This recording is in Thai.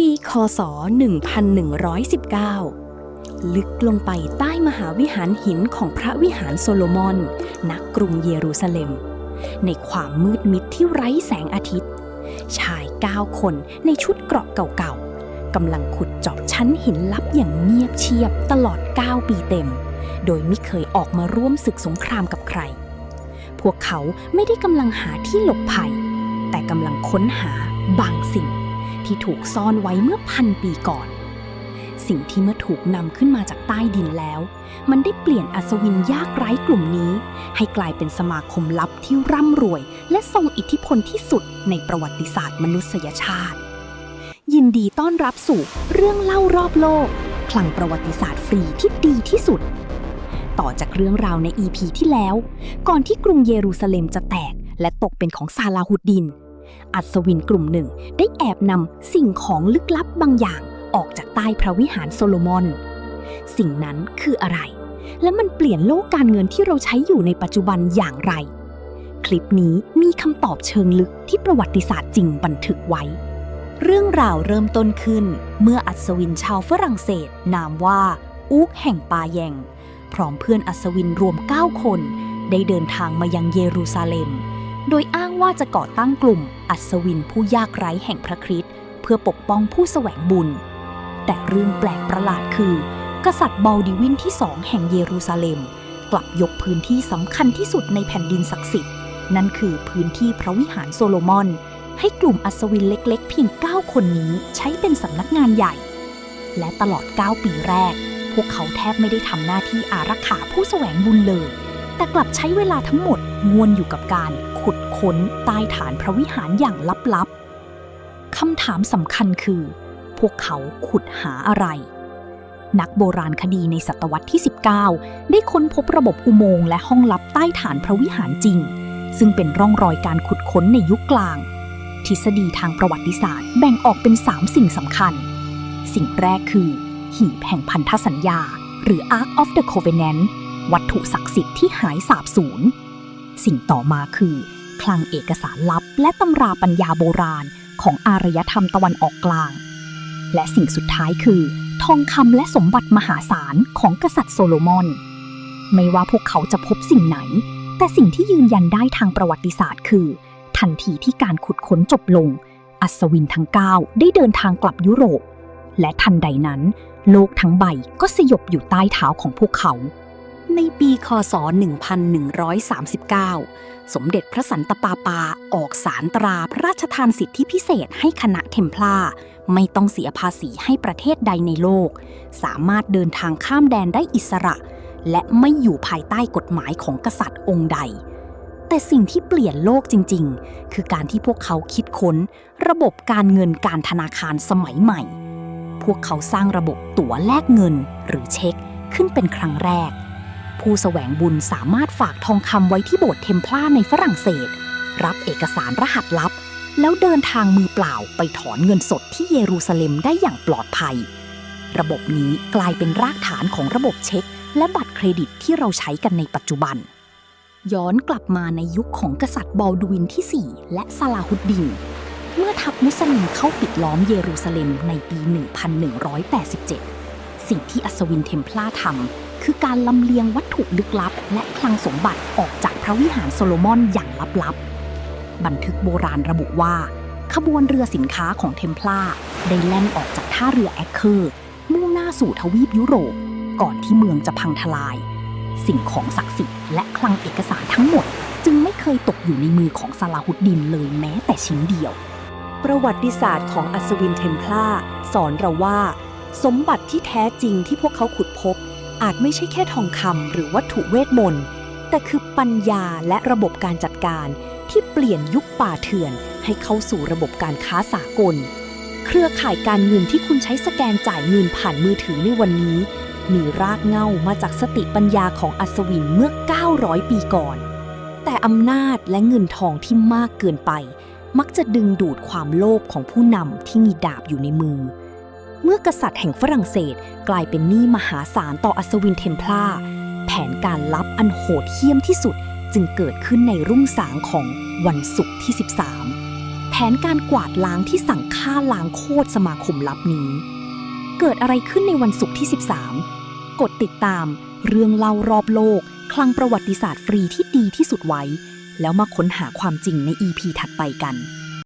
ปีคศ1119ลึกลงไปใต้มหาวิหารหินของพระวิหารโซโลมอนณกรุงเยรูซาเล็มในความมืดมิดที่ไร้แสงอาทิตย์ชาย9 คนในชุดเกราะเก่าๆกำลังขุดเจาะชั้นหินลับอย่างเงียบเชียบตลอด9 ปีเต็มโดยไม่เคยออกมาร่วมศึกสงครามกับใครพวกเขาไม่ได้กำลังหาที่หลบภัยแต่กำลังค้นหาบางสิ่งที่ถูกซ่อนไว้เมื่อ1,000 ปีก่อนสิ่งที่เมื่อถูกนำขึ้นมาจากใต้ดินแล้วมันได้เปลี่ยนอัศวินยากไร้กลุ่มนี้ให้กลายเป็นสมาคมลับที่ร่ำรวยและทรงอิทธิพลที่สุดในประวัติศาสตร์มนุษยชาติยินดีต้อนรับสู่เรื่องเล่ารอบโลกคลังประวัติศาสตร์ฟรีที่ดีที่สุดต่อจากเรื่องราวใน EP ที่แล้วก่อนที่กรุงเยรูซาเล็มจะแตกและตกเป็นของซาลาฮุดดินอัศวินกลุ่มหนึ่งได้แอบนำสิ่งของลึกลับบางอย่างออกจากใต้พระวิหารโซโลมอนสิ่งนั้นคืออะไรและมันเปลี่ยนโลกการเงินที่เราใช้อยู่ในปัจจุบันอย่างไรคลิปนี้มีคำตอบเชิงลึกที่ประวัติศาสตร์จริงบันทึกไว้เรื่องราวเริ่มต้นขึ้นเมื่ออัศวินชาวฝรั่งเศสนามว่าอูกแห่งปาแยงพร้อมเพื่อนอัศวินรวม9 คนได้เดินทางมายังเยรูซาเล็มโดยอ้างว่าจะก่อตั้งกลุ่มอัศวินผู้ยากไร้แห่งพระคริสต์เพื่อปกป้องผู้แสวงบุญแต่เรื่องแปลกประหลาดคือกษัตริย์บอลดิวินที่2แห่งเยรูซาเล็มกลับยกพื้นที่สำคัญที่สุดในแผ่นดินศักดิ์สิทธิ์นั่นคือพื้นที่พระวิหารโซโลมอนให้กลุ่มอัศวินเล็กๆเพียง9 คนนี้ใช้เป็นสำนักงานใหญ่และตลอด9 ปีแรกพวกเขาแทบไม่ได้ทำหน้าที่อารักขาผู้แสวงบุญเลยแต่กลับใช้เวลาทั้งหมดง่วนอยู่กับการขุดค้นใต้ฐานพระวิหารอย่างลับๆคำถามสำคัญคือพวกเขาขุดหาอะไรนักโบราณคดีในศตวรรษที่19ได้ค้นพบระบบอุโมงค์และห้องลับใต้ฐานพระวิหารจริงซึ่งเป็นร่องรอยการขุดค้นในยุคกลางทฤษฎีทางประวัติศาสตร์แบ่งออกเป็น3 สิ่งสำคัญสิ่งแรกคือหีบแห่งพันธสัญญาหรือ Ark of the Covenant วัตถุศักดิ์สิทธิ์ที่หายสาบสูญสิ่งต่อมาคือคลังเอกสารลับและตำราปัญญาโบราณของอารยธรรมตะวันออกกลางและสิ่งสุดท้ายคือทองคำและสมบัติมหาศาลของกษัตริย์โซโลมอนไม่ว่าพวกเขาจะพบสิ่งไหนแต่สิ่งที่ยืนยันได้ทางประวัติศาสตร์คือทันทีที่การขุดค้นจบลงอัศวินทั้ง9ได้เดินทางกลับยุโรปและทันใดนั้นโลกทั้งใบก็สยบอยู่ใต้เท้าของพวกเขาในปีคศ1139สมเด็จพระสันตะปาปาออกสารตราพระราชทานสิทธิพิเศษให้คณะเทมพลาร์ไม่ต้องเสียภาษีให้ประเทศใดในโลกสามารถเดินทางข้ามแดนได้อิสระและไม่อยู่ภายใต้กฎหมายของกษัตริย์องค์ใดแต่สิ่งที่เปลี่ยนโลกจริงๆคือการที่พวกเขาคิดค้นระบบการเงินการธนาคารสมัยใหม่พวกเขาสร้างระบบตั๋วแลกเงินหรือเช็คขึ้นเป็นครั้งแรกผู้แสวงบุญสามารถฝากทองคำไว้ที่โบสถ์เทมพลาร์ในฝรั่งเศสรับเอกสารรหัสลับแล้วเดินทางมือเปล่าไปถอนเงินสดที่เยรูซาเล็มได้อย่างปลอดภัยระบบนี้กลายเป็นรากฐานของระบบเช็คและบัตรเครดิตที่เราใช้กันในปัจจุบันย้อนกลับมาในยุคของกษัตริย์บอลดูวินที่4และซาลาฮุดดินเมื่อทัพมุสลิมเข้าปิดล้อมเยรูซาเล็มในปี1187สิ่งที่อัศวินเทมพลาร์ทำคือการลำเลียงวัตถุลึกลับและคลังสมบัติออกจากพระวิหารโซโลมอนอย่างลับๆบันทึกโบราณระบุว่าขบวนเรือสินค้าของเทมพลาร์ได้แล่นออกจากท่าเรือแอคเคอร์มุ่งหน้าสู่ทวีปยุโรปก่อนที่เมืองจะพังทลายสิ่งของศักดิ์สิทธิ์และคลังเอกสารทั้งหมดจึงไม่เคยตกอยู่ในมือของซาลาฮุดดินเลยแม้แต่ชิ้นเดียวประวัติศาสตร์ของอัศวินเทมพลาร์สอนเราว่าสมบัติที่แท้จริงที่พวกเขาขุดพบอาจไม่ใช่แค่ทองคำหรือวัตถุเวทมนต์แต่คือปัญญาและระบบการจัดการที่เปลี่ยนยุคป่าเถื่อนให้เข้าสู่ระบบการค้าสากลเครือข่ายการเงินที่คุณใช้สแกนจ่ายเงินผ่านมือถือในวันนี้มีรากเหง้ามาจากสติปัญญาของอัศวินเมื่อ900 ปีก่อนแต่อำนาจและเงินทองที่มากเกินไปมักจะดึงดูดความโลภของผู้นำที่มีดาบอยู่ในมือเมื่อกษัตริย์แห่งฝรั่งเศสกลายเป็นหนี้มหาศาลต่ออัศวินเทมพลาร์แผนการลับอันโหดเหี้ยมที่สุดจึงเกิดขึ้นในรุ่งสางของวันศุกร์ที่13แผ นการกวาดล้างที่สั่งฆ่าล้างโคตรสมาคมลับนี้เกิดอะไรขึ้นในวันศุกร์ที่ 13 กดติดตามเรื่องเล่ารอบโลกคลังประวัติศาสตร์ฟรีที่ดีที่สุดไว้แล้วมาค้นหาความจริงใน EP ถัดไปกัน